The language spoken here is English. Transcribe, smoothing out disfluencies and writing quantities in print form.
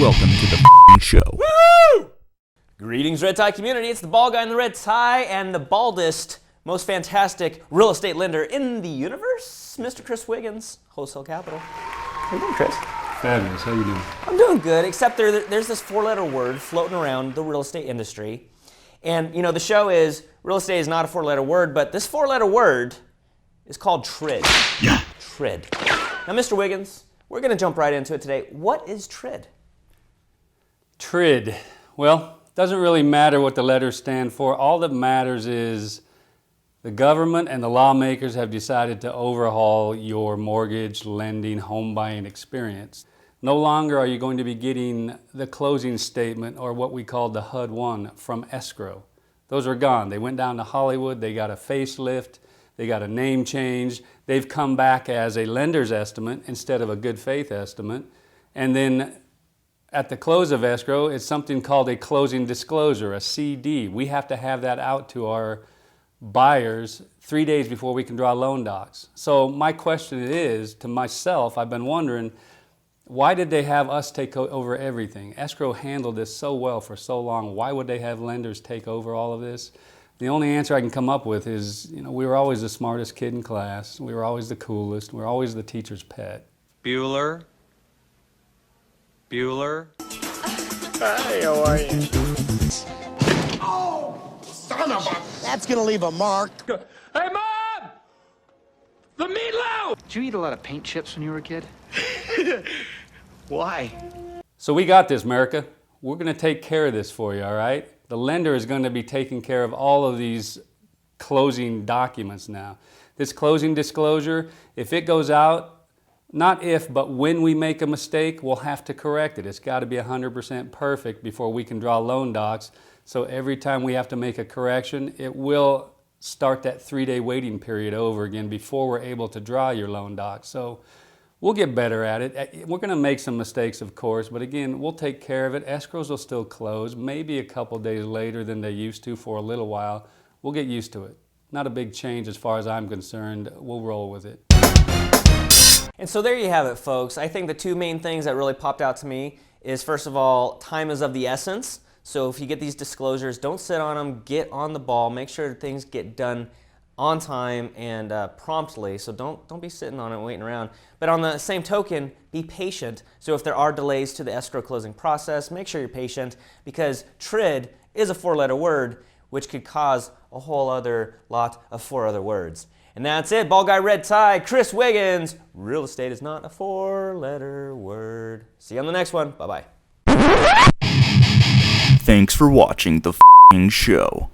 Welcome to the f***ing show. Woo! Greetings, red tie community. It's the bald guy in the red tie and the baldest, most fantastic real estate lender in the universe, Mr. Chris Wiggins, Wholesale Capital. How you doing, Chris? Fabulous. How you doing? I'm doing good, except there's this four-letter word floating around the real estate industry. And, you know, the show is, real estate is not a four-letter word, but this four-letter word is called TRID. Yeah. TRID. Now, Mr. Wiggins, we're going to jump right into it today. What is TRID? TRID. Well, it doesn't really matter what the letters stand for. All that matters is the government and the lawmakers have decided to overhaul your mortgage, lending, home buying experience. No longer are you going to be getting the closing statement or what we call the HUD-1 from escrow. Those are gone. They went down to Hollywood. They got a facelift. They got a name change. They've come back as a lender's estimate instead of a good faith estimate. And then at the close of escrow, it's something called a closing disclosure, a CD. We have to have that out to our buyers 3 days before we can draw loan docs. So my question is to myself, I've been wondering, why did they have us take over everything? Escrow handled this so well for so long. Why would they have lenders take over all of this? The only answer I can come up with is, you know, we were always the smartest kid in class. We were always the coolest. We were always the teacher's pet. Bueller? Hi, how are you? Oh, son of a... That's gonna leave a mark. Hey, Mom! The meatloaf! Did you eat a lot of paint chips when you were a kid? Why? So we got this, America. We're going to take care of this for you, all right? The lender is going to be taking care of all of these closing documents now. This closing disclosure, if it goes out, not if, but when we make a mistake, we'll have to correct it. It's got to be 100% perfect before we can draw loan docs. So every time we have to make a correction, it will start that 3-day waiting period over again before we're able to draw your loan docs. So we'll get better at it. We're going to make some mistakes, of course, but again, we'll take care of it. Escrows will still close, maybe a couple days later than they used to for a little while. We'll get used to it. Not a big change as far as I'm concerned. We'll roll with it. And so there you have it, folks. I think the two main things that really popped out to me is, first of all, time is of the essence. So if you get these disclosures, don't sit on them, get on the ball, make sure things get done on time and promptly. So don't be sitting on it and waiting around. But on the same token, be patient. So if there are delays to the escrow closing process, make sure you're patient, because TRID is a four-letter word, which could cause a whole other lot of four other words. And that's it. Bald guy, red tie, Chris Wiggins. Real estate is not a four-letter word. See you on the next one. Bye-bye. Thanks for watching the f***ing show.